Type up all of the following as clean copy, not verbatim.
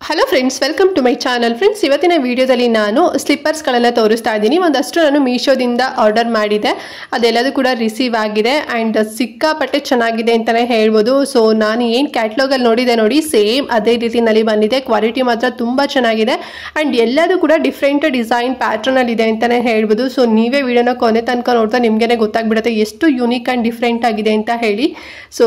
Hello friends, welcome to my channel. Friends, ಇವತ್ತಿನ ವಿಡಿಯೋದಲ್ಲಿ ನಾನು ಸ್ಲಿಪ್ಪರ್ಸ್ಗಳನ್ನು ತೋರಿಸ್ತಾ ಇದ್ದೀನಿ. ಒಂದಷ್ಟು ನಾನು ಮೀಶೋದಿಂದ ಆರ್ಡರ್ ಮಾಡಿದೆ, ಅದೆಲ್ಲದೂ ಕೂಡ ರಿಸೀವ್ ಆಗಿದೆ ಆ್ಯಂಡ್ ಸಿಕ್ಕಾಪಟ್ಟೆ ಚೆನ್ನಾಗಿದೆ ಅಂತಲೇ ಹೇಳ್ಬೋದು. ಸೊ ನಾನು ಏನು ಕ್ಯಾಟ್ಲಾಗಲ್ಲಿ ನೋಡಿದೆ ನೋಡಿ, ಸೇಮ್ ಅದೇ ರೀತಿಯಲ್ಲಿ ಬಂದಿದೆ. ಕ್ವಾಲಿಟಿ ಮಾತ್ರ ತುಂಬ ಚೆನ್ನಾಗಿದೆ ಆ್ಯಂಡ್ ಎಲ್ಲದೂ ಕೂಡ ಡಿಫ್ರೆಂಟ್ ಡಿಸೈನ್ ಪ್ಯಾಟ್ರನಲ್ಲಿ ಇದೆ ಅಂತಲೇ ಹೇಳ್ಬೋದು. ಸೊ ನೀವೇ ವಿಡಿಯೋನ ಕೊನೆ ತನಕ ನೋಡ್ತಾ ನಿಮಗೇ ಗೊತ್ತಾಗ್ಬಿಡುತ್ತೆ ಎಷ್ಟು ಯೂನಿಕ್ ಆ್ಯಂಡ್ ಡಿಫ್ರೆಂಟ್ ಆಗಿದೆ ಅಂತ ಹೇಳಿ. ಸೊ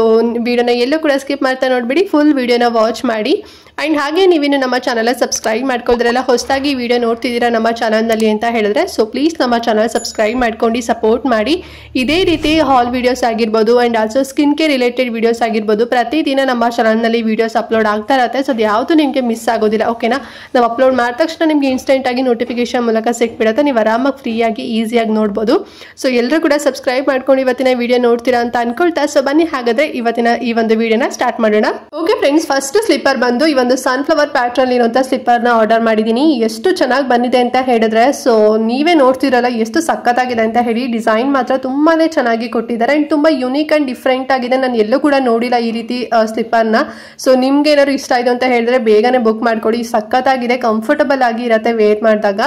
ವಿಡಿಯೋನ ಎಲ್ಲೂ ಕೂಡ ಸ್ಕಿಪ್ ಮಾಡ್ತಾ ನೋಡಿಬಿಡಿ, ಫುಲ್ ವಿಡಿಯೋನ ವಾಚ್ ಮಾಡಿ. ಆ್ಯಂಡ್ ಹಾಗೆ ನೀವಿನ್ನು ನಮ್ಮ ಚಾನಲ್ ಸಬ್ಸ್ಕ್ರೈಬ್ ಮಾಡ್ಕೊಳ್ದ್ರೆಲ್ಲ ಹೊಸದಾಗಿ ವಿಡಿಯೋ ನೋಡ್ತಿದ್ದೀರಾ ನಮ್ಮ ಚಾನಲ್ನಲ್ಲಿ ಅಂತ ಹೇಳಿದ್ರೆ, ಸೊ ಪ್ಲೀಸ್ ನಮ್ಮ ಚಾನಲ್ ಸಬ್ಸ್ಕ್ರೈಬ್ ಮಾಡ್ಕೊಂಡು ಸಪೋರ್ಟ್ ಮಾಡಿ. ಇದೇ ರೀತಿ ಹಾಲ್ ವೀಡಿಯೋಸ್ ಆಗಿರ್ಬೋದು and also skin care related videos ಆಗಿರ್ಬೋದು, ಪ್ರತಿದಿನ ನಮ್ಮ ಚಾನಲ್ನಲ್ಲಿ ವೀಡಿಯೋಸ್ ಅಪ್ಲೋಡ್ ಆಗ್ತಾ ಇರುತ್ತೆ. ಸೊ ಅದು ಯಾವುದು ನಿಮಗೆ ಮಿಸ್ ಆಗೋದಿಲ್ಲ, ಓಕೆನಾ? ನಾವು ಅಪ್ಲೋಡ್ ಮಾಡಿದ ತಕ್ಷಣ ನಿಮಗೆ ಇನ್ಸ್ಟೆಂಟಾಗಿ ನೋಟಿಫಿಕೇಶನ್ ಮೂಲಕ ಸಿಕ್ಬಿಡುತ್ತೆ, ನೀವು ಆರಾಮಾಗಿ ಫ್ರೀಯಾಗಿ ಈಸಿಯಾಗಿ ನೋಡ್ಬೋದು. ಸೊ ಎಲ್ಲರೂ ಕೂಡ ಸಬ್ಸ್ಕ್ರೈಬ್ ಮಾಡ್ಕೊಂಡು ಇವತ್ತಿನ ವಿಡಿಯೋ ನೋಡ್ತೀರಾ ಅಂತ ಅನ್ಕೊಳ್ತಾ, ಸೊ ಬನ್ನಿ ಹಾಗಾದ್ರೆ ಇವತ್ತಿನ ಈ ಒಂದು ವಿಡಿಯೋನ ಸ್ಟಾರ್ಟ್ ಮಾಡೋಣ. ಓಕೆ ಫ್ರೆಂಡ್ಸ್, ಫಸ್ಟ್ ಸ್ಲಿಪ್ಪರ್ ಬಂದು ಈ ಒಂದು ಸನ್ಫ್ಲವರ್ ಪ್ಯಾಟ್ರನ್ ಇರುವಂತ ಸ್ಲಿಪ್ಪರ್ ನ ಆರ್ಡರ್ ಮಾಡಿದೀನಿ. ಎಷ್ಟು ಚೆನ್ನಾಗಿ ಬಂದಿದೆ ಅಂತ ಹೇಳಿದ್ರೆ, ಸೊ ನೀವೇ ನೋಡ್ತಿರಲ್ಲ ಎಷ್ಟು ಸಖತ್ತಾಗಿದೆ ಅಂತ ಹೇಳಿ. ಡಿಸೈನ್ ಮಾತ್ರ ತುಂಬಾನೇ ಚೆನ್ನಾಗಿ ಕೊಟ್ಟಿದ್ದಾರೆ ಅಂಡ್ ತುಂಬಾ ಯುನೀಕ್ ಅಂಡ್ ಡಿಫ್ರೆಂಟ್ ಆಗಿದೆ. ನಾನು ಎಲ್ಲೂ ಕೂಡ ನೋಡಿಲ್ಲ ಈ ರೀತಿ ಸ್ಲಿಪ್ಪರ್ ನ. ಸೊ ನಿಮ್ಗೆ ಏನಾದ್ರು ಇಷ್ಟ ಆಯ್ತು ಅಂತ ಹೇಳಿದ್ರೆ ಬೇಗನೆ ಬುಕ್ ಮಾಡ್ಕೊಡಿ. ಸಖತ್ತಾಗಿದೆ, ಕಂಫರ್ಟಬಲ್ ಆಗಿ ಇರತ್ತೆ ವೇರ್ ಮಾಡಿದಾಗ.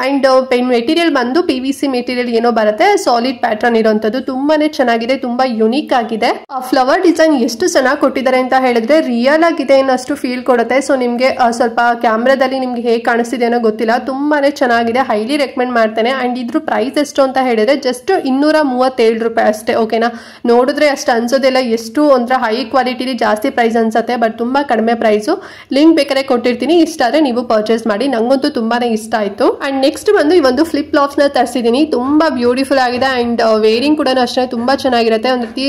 ಅಂಡ್ ಪೆನ್ ಮೆಟೀರಿಯಲ್ ಬಂದು PVC ಮೆಟೀರಿಯಲ್ ಏನೋ ಬರುತ್ತೆ, ಸಾಲಿಡ್ ಪ್ಯಾಟ್ರನ್ ಇರುವಂತದ್ದು. ತುಂಬಾನೇ ಚೆನ್ನಾಗಿದೆ, ತುಂಬಾ ಯುನೀಕ್ ಆಗಿದೆ. ಫ್ಲವರ್ ಡಿಸೈನ್ ಎಷ್ಟು ಚೆನ್ನಾಗಿ ಕೊಟ್ಟಿದ್ದಾರೆ ಅಂತ ಹೇಳಿದ್ರೆ ರಿಯಲ್ ಆಗಿದೆ ಅನ್ನಷ್ಟು ಫೀಲ್ ಕೊಡುತ್ತೆ. ಸೊ ನಿಮ್ಗೆ ಸ್ವಲ್ಪ ಕ್ಯಾಮ್ರಾದಲ್ಲಿ ನಿಮ್ಗೆ ಹೇಗೆ ಕಾಣಿಸ್ತಿದೆ ಅನ್ನೋ ಗೊತ್ತಿಲ್ಲ, ತುಂಬಾನೇ ಚೆನ್ನಾಗಿದೆ, ಹೈಲಿ ರೆಕಮೆಂಡ್ ಮಾಡ್ತೇನೆ. ಅಂಡ್ ಇದ್ರ ಪ್ರೈಸ್ ಎಷ್ಟು ಅಂತ ಹೇಳಿದ್ರೆ ಜಸ್ಟ್ 237 ರೂಪಾಯಿ ಅಷ್ಟೇ, ಓಕೆನಾ? ನೋಡಿದ್ರೆ ಅಷ್ಟು ಅನ್ಸೋದಿಲ್ಲ, ಎಷ್ಟು ಒಂಥರ ಹೈ ಕ್ವಾಲಿಟಿಲಿ ಜಾಸ್ತಿ ಪ್ರೈಸ್ ಅನ್ಸುತ್ತೆ, ಬಟ್ ತುಂಬಾ ಕಡಿಮೆ ಪ್ರೈಸು. ಲಿಂಕ್ ಬೇಕಾದ್ರೆ ಕೊಟ್ಟಿರ್ತೀನಿ, ಇಷ್ಟ ಆದ್ರೆ ನೀವು ಪರ್ಚೇಸ್ ಮಾಡಿ. ನಂಗಂತೂ ತುಂಬಾನೇ ಇಷ್ಟ ಆಯ್ತು. ಅಂಡ್ ನೆಕ್ಸ್ಟ್ ಬಂದು ಈ ಒಂದು ಫ್ಲಿಪ್ ಫ್ಲಾಪ್ಸ್ ನ ತರಿಸಿದೀನಿ. ತುಂಬಾ ಬ್ಯೂಟಿಫುಲ್ ಆಗಿದೆ ಅಂಡ್ ವೇರಿಂಗ್ ಕೂಡ ಅಷ್ಟೇ ತುಂಬಾ ಚೆನ್ನಾಗಿರುತ್ತೆ. ಒಂದ್ ರೀತಿ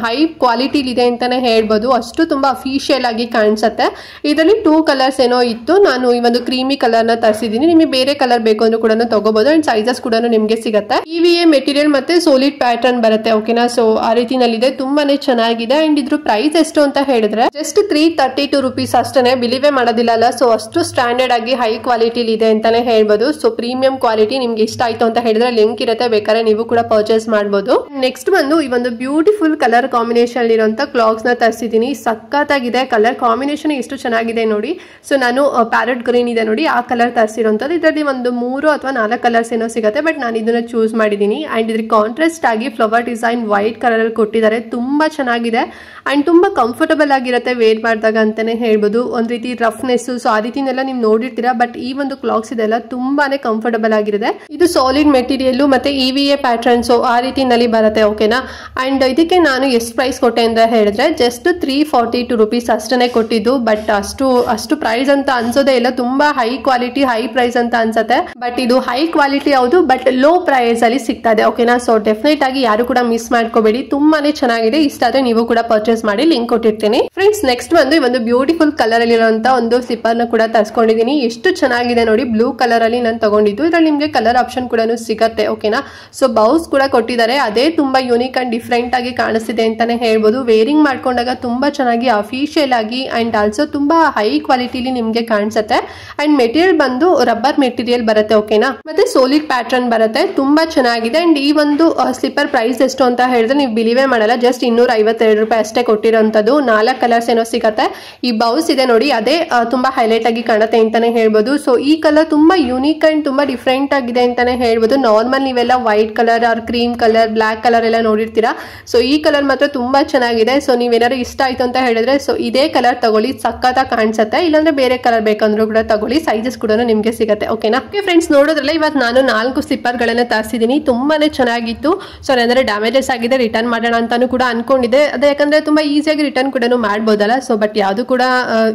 ಹೈ ಕ್ವಾಲಿಟಿ ಇದೆ ಅಂತಾನೆ ಹೇಳ್ಬೋದು, ಅಷ್ಟು ತುಂಬಾ ಅಫಿಷಿಯಲ್ ಆಗಿ ಕಾಣಿಸುತ್ತೆ. ಇದರಲ್ಲಿ 2 ಕಲರ್ಸ್ ಏನೋ ಇತ್ತು, ನಾನು ಈ ಒಂದು ಕ್ರೀಮಿ ಕಲರ್ ನ ತರಿಸಿದೀನಿ. ನಿಮಗೆ ಬೇರೆ ಕಲರ್ ಬೇಕು ಅಂದ್ರೂ ಕೂಡ ತಗೋಬಹುದು ಅಂಡ್ ಸೈಜಸ್ ಕೂಡ ನಿಮ್ಗೆ ಸಿಗುತ್ತೆ. EVA ಮೆಟೀರಿಯಲ್ ಮತ್ತೆ ಸೋಲಿಡ್ ಪ್ಯಾಟರ್ನ್ ಬರುತ್ತೆ, ಓಕೆನಾ? ಸೊ ಆ ರೀತಿನಲ್ಲಿದೆ, ತುಂಬಾನೇ ಚೆನ್ನಾಗಿದೆ. ಅಂಡ್ ಇದ್ರ ಪ್ರೈಸ್ ಎಷ್ಟು ಅಂತ ಹೇಳಿದ್ರೆ ಜಸ್ಟ್ 332 ರೂಪೀಸ್ ಅಷ್ಟೇ. ಬಿಲಿವೇ ಮಾಡೋದಿಲ್ಲ ಅಲ್ಲ, ಸೊ ಅಷ್ಟು ಸ್ಟ್ಯಾಂಡರ್ಡ್ ಆಗಿ ಹೈ ಕ್ವಾಲಿಟಿ ಇದೆ ಅಂತಾನೆ ಹೇಳ್ಬೋದು. So premium quality. ನಿಮ್ಗೆ ಇಷ್ಟ ಆಯ್ತು ಅಂತ ಹೇಳಿದ್ರೆ ಲಿಂಕ್ ಇರುತ್ತೆ, ಬೇಕಾದ್ರೆ ನೀವು ಕೂಡ ಪರ್ಚೇಸ್ ಮಾಡಬಹುದು. ನೆಕ್ಸ್ಟ್ ಬಂದು ಈ ಒಂದು ಬ್ಯೂಟಿಫುಲ್ ಕಲರ್ ಕಾಂಬಿನೇಷನ್ ಇರುವಂತ ಕ್ಲಾಕ್ಸ್ ನ ತರಿಸಿದೀನಿ. ಸಖತ್ತಾಗಿದೆ, ಕಲರ್ ಕಾಂಬಿನೇಷನ್ ಎಷ್ಟು ಚೆನ್ನಾಗಿದೆ ನೋಡಿ. ಸೊ ನಾನು ಪ್ಯಾರೆಟ್ ಗ್ರೀನ್ ಇದೆ ನೋಡಿ, ಆ ಕಲರ್ ತರಿಸಿರುವಂತದ್ದು. ಇದರಲ್ಲಿ ಒಂದು 3 ಅಥವಾ 4 ಕಲರ್ಸ್ ಏನೋ ಸಿಗುತ್ತೆ, ಬಟ್ ನಾನು ಇದನ್ನ ಚೂಸ್ ಮಾಡಿದೀನಿ. ಅಂಡ್ ಇದ್ರ ಕಾಂಟ್ರಾಸ್ಟ್ ಆಗಿ ಫ್ಲವರ್ ಡಿಸೈನ್ ವೈಟ್ ಕಲರ್ ಅಲ್ಲಿ ಕೊಟ್ಟಿದ್ದಾರೆ, ತುಂಬಾ ಚೆನ್ನಾಗಿದೆ ಅಂಡ್ ತುಂಬಾ ಕಂಫರ್ಟಬಲ್ ಆಗಿರುತ್ತೆ ವೇರ್ ಮಾಡಿದಾಗ ಅಂತಾನೆ ಹೇಳ್ಬೋದು. ಒಂದ್ ರೀತಿ ರಫ್ನೆಸ್, ಸೊ ಆ ರೀತಿನೆಲ್ಲ ನೀವು ನೋಡಿರ್ತೀರಾ, ಬಟ್ ಈ ಒಂದು ಕ್ಲಾಕ್ಸ್ ಇದೆಲ್ಲ ತುಂಬಾನೇ ಕಂಫರ್ಟಬಲ್ ಆಗಿರುತ್ತೆ. ಇದು ಸಾಲಿಡ್ ಮೆಟೀರಿಯಲ್ ಮತ್ತೆ EVA ಪ್ಯಾಟರ್ನ್, ಸೊ ಆ ರೀತಿನಲ್ಲಿ ಬರುತ್ತೆ, ಓಕೆನಾ? ಅಂಡ್ ಇದಕ್ಕೆ ನಾನು ಎಷ್ಟು ಪ್ರೈಸ್ ಕೊಟ್ಟೆ ಅಂತ ಹೇಳಿದ್ರೆ ಜಸ್ಟ್ 342 ರೂಪೀಸ್ ಅಷ್ಟೇ ಕೊಟ್ಟಿದ್ದು. ಬಟ್ ಅಷ್ಟು ಪ್ರೈಸ್ ಅಂತ ಅನ್ಸೋದೇ ಇಲ್ಲ, ತುಂಬಾ ಹೈ ಕ್ವಾಲಿಟಿ ಹೈ ಪ್ರೈಸ್ ಅಂತ ಅನ್ಸುತ್ತೆ. ಬಟ್ ಇದು ಹೈ ಕ್ವಾಲಿಟಿ ಹೌದು, ಬಟ್ ಲೋ ಪ್ರೈಸ್ ಅಲ್ಲಿ ಸಿಗ್ತಾ ಇದೆ, ಓಕೆನಾ? ಸೊ ಡೆಫಿನೆಟ್ ಆಗಿ ಯಾರು ಕೂಡ ಮಿಸ್ ಮಾಡ್ಕೋಬೇಡಿ, ತುಂಬಾನೇ ಚೆನ್ನಾಗಿದೆ. ಇಷ್ಟ ಆದ್ರೆ ನೀವು ಕೂಡ ಪರ್ಚೇಸ್ ಮಾಡಿ, ಲಿಂಕ್ ಕೊಟ್ಟಿರ್ತೀನಿ. ಫ್ರೆಂಡ್ಸ್, ನೆಕ್ಸ್ಟ್ ಬಂದು ಈ ಒಂದು ಬ್ಯೂಟಿಫುಲ್ ಕಲರ್ ಅಲ್ಲಿ ಇರುವಂತ ಒಂದು ಸ್ಲಿಪ್ಪರ್ ನ ಕೂಡ ತರಿಸ್ಕೊಂಡಿದೀನಿ. ಎಷ್ಟು ಚೆನ್ನಾಗಿದೆ ನೋಡಿ, ಬ್ಲೂ ಕಲರ್ ಅಲ್ಲಿ ನಾನು ತಗೊಂಡಿದ್ದು. ಇದ್ರಲ್ಲಿ ನಿಮ್ಗೆ ಕಲರ್ ಆಪ್ಷನ್ ಕೂಡ ಸಿಗತ್ತೆ, ಓಕೆನಾ? ಸೊ ಬೌಸ್ ಕೂಡ ಕೊಟ್ಟಿದ್ದಾರೆ, ಅದೇ ತುಂಬಾ ಯೂನಿಕ್ ಅಂಡ್ ಡಿಫ್ರೆಂಟ್ ಆಗಿ ಕಾಣಿಸ್ತಿದೆ ಅಂತಾನೆ ಹೇಳ್ಬೋದು. ವೇರಿಂಗ್ ಮಾಡ್ಕೊಂಡಾಗ ತುಂಬಾ ಚೆನ್ನಾಗಿ ಅಫಿಷಿಯಲ್ ಆಗಿ ಅಂಡ್ ಆಲ್ಸೋ ತುಂಬಾ ಹೈ ಕ್ವಾಲಿಟಿಲಿ ನಿಮ್ಗೆ ಕಾಣಿಸುತ್ತೆ. ಅಂಡ್ ಮೆಟೀರಿಯಲ್ ಬಂದು ರಬ್ಬರ್ ಮೆಟೀರಿಯಲ್ ಬರುತ್ತೆ, ಓಕೆನಾ? ಮತ್ತೆ ಸೋಲಿಡ್ ಪ್ಯಾಟರ್ನ್ ಬರುತ್ತೆ, ತುಂಬಾ ಚೆನ್ನಾಗಿದೆ. ಅಂಡ್ ಈ ಒಂದು ಸ್ಲಿಪ್ಪರ್ ಪ್ರೈಸ್ ಎಷ್ಟು ಅಂತ ಹೇಳಿದ್ರೆ ನೀವು ಬಿಲಿವೇ ಮಾಡಲ್ಲ, ಜಸ್ಟ್ 252 ರೂಪಾಯಿ ಅಷ್ಟೇ ಕೊಟ್ಟಿರೋಂಥದ್ದು. 4 ಕಲರ್ಸ್ ಏನೋ ಸಿಗತ್ತೆ. ಈ ಬೌಸ್ ಇದೆ ನೋಡಿ, ಅದೇ ತುಂಬಾ ಹೈಲೈಟ್ ಆಗಿ ಕಾಣುತ್ತೆ ಅಂತಾನೆ ಹೇಳ್ಬೋದು. ಸೊ ಈ ಕಲರ್ ತುಂಬಾ ಯೂನಿಕ್ ಅಂಡ್ ತುಂಬಾ ಡಿಫ್ರೆಂಟ್ ಆಗಿದೆ ಅಂತಾನೆ ಹೇಳ್ಬೋದು. ನಾರ್ಮಲ್ ನೀವೆಲ್ಲ white colour or cream colour, black colour ಎಲ್ಲ ನೋಡಿರ್ತೀರಾ. ಸೊ ಈ ಕಲರ್ ಮಾತ್ರ ತುಂಬಾ ಚೆನ್ನಾಗಿದೆ. ಸೊ ನೀವೇನಾದ್ರು ಇಷ್ಟ ಆಯ್ತು ಅಂತ ಹೇಳಿದ್ರೆ ಸೊ ಇದೇ ಕಲರ್ ತಗೊಳ್ಳಿ, ಸಖತ್ತಾಗಿ ಕಾಣಿಸುತ್ತೆ. ಇಲ್ಲಾಂದ್ರೆ ಬೇರೆ ಕಲರ್ ಬೇಕಂದ್ರೂ ಕೂಡ ತಗೊಳ್ಳಿ, ಸೈಜಸ್ ಕೂಡ ನಿಮ್ಗೆ ಸಿಗುತ್ತೆ, ಓಕೆನಾ? ಓಕೆ ಫ್ರೆಂಡ್ಸ್, ನೋಡೋದ್ರಲ್ಲ ಇವತ್ತು ನಾನು 4 ಸ್ಲಿಪ್ಪರ್ ಗಳನ್ನ ತರಿಸಿದೀನಿ. ತುಂಬಾನೇ ಚೆನ್ನಾಗಿತ್ತು. ಸೊ ಏನಾದ್ರೆ ಡ್ಯಾಮೇಜಸ್ ಆಗಿದೆ ರಿಟರ್ನ್ ಮಾಡೋಣ ಅಂತಾನು ಕೂಡ ಅನ್ಕೊಂಡಿದ್ದೆ. ಅದೇ ಯಾಕಂದ್ರೆ ತುಂಬಾ ಈಸಿಯಾಗಿ ರಿಟರ್ನ್ ಕೂಡ ಮಾಡ್ಬೋದಲ್ಲ. ಸೊ ಬಟ್ ಯಾವ್ದು ಕೂಡ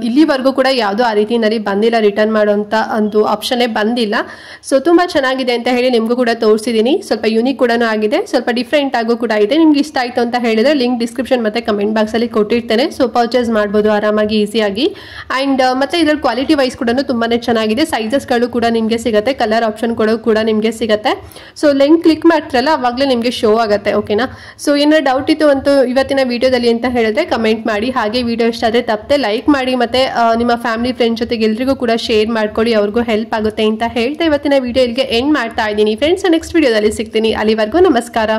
ಇಲ್ಲಿವರೆಗೂ ಕೂಡ ಯಾವ್ದು ಆ ರೀತಿನಲ್ಲಿ ಬಂದಿಲ್ಲ, ರಿಟರ್ನ್ ಮಾಡುವಂತ ಒಂದು ಆಪ್ಷನ್ ಬಂದಿಲ್ಲ. ಸೊ ತುಂಬಾ ಚೆನ್ನಾಗಿದೆ ಅಂತ ಹೇಳಿ ನಿಮ್ಗೂ ಕೂಡ ತೋರಿಸಿದೀನಿ. ಸ್ವಲ್ಪ ಯೂನಿಕ್ ಕೂಡ ಆಗಿದೆ, ಸ್ವಲ್ಪ ಡಿಫ್ರೆಂಟ್ ಆಗು ಕೂಡ ಇದೆ. ನಿಮ್ಗೆ ಇಷ್ಟ ಆಯ್ತು ಅಂತ ಹೇಳಿದ್ರೆ ಲಿಂಕ್ ಡಿಸ್ಕ್ರಿಪ್ಷನ್ ಮತ್ತೆ ಕಮೆಂಟ್ ಬಾಕ್ಸ್ ಅಲ್ಲಿ ಕೊಟ್ಟಿರ್ತೇನೆ. ಸೊ ಪರ್ಚೇಸ್ ಮಾಡಬಹುದು ಆರಾಮಾಗಿ ಈಸಿಯಾಗಿ. ಅಂಡ್ ಮತ್ತೆ ಇದ್ರ ಕ್ವಾಲಿಟಿ ವೈಸ್ ಕೂಡ ತುಂಬಾನೇ ಚೆನ್ನಾಗಿದೆ. ಸೈಜಸ್ ಗಳು ಕೂಡ ನಿಮ್ಗೆ ಸಿಗುತ್ತೆ, ಕಲರ್ ಆಪ್ಷನ್ ಕೂಡ ನಿಮ್ಗೆ ಸಿಗುತ್ತೆ. ಸೊ ಲಿಂಕ್ ಕ್ಲಿಕ್ ಮಾಡ್ತಿರಲ್ಲ ಅವಾಗಲೇ ನಿಮ್ಗೆ ಶೋ ಆಗುತ್ತೆ, ಓಕೆನಾ? ಸೊ ಏನಾದ್ರು ಡೌಟ್ ಇತ್ತು ಅಂತೂ ಇವತ್ತಿನ ವಿಡಿಯೋದಲ್ಲಿ ಅಂತ ಹೇಳಿದ್ರೆ ಕಮೆಂಟ್ ಮಾಡಿ. ಹಾಗೆ ವಿಡಿಯೋ ಇಷ್ಟ ಆದ್ರೆ ತಪ್ಪದೆ ಲೈಕ್ ಮಾಡಿ, ಮತ್ತೆ ನಿಮ್ಮ ಫ್ಯಾಮಿಲಿ ಫ್ರೆಂಡ್ಸ್ ಜೊತೆಗೆ ಎಲ್ರಿಗೂ ಕೂಡ ಶೇರ್ ಮಾಡ್ಕೊಳ್ಳಿ, ಅವ್ರಿಗೂ ಹೆಲ್ಪ್ ಆಗುತ್ತೆ ಅಂತ ಹೇಳ್ತಾ ಇವತ್ತಿನ ವಿಡಿಯೋ ಇಲ್ಲಿಗೆ ಎಂಡ್ ಮಾಡ್ತಾ ಇದ್ದೀನಿ. ಫ್ರೆಂಡ್ಸ್, ನೆಕ್ಸ್ಟ್ ವಿಡಿಯೋದಲ್ಲಿ ಸಿಗ್ತೀನಿ. ಅಲ್ಲಿವರೆಗೂ ನಮಸ್ಕಾರ.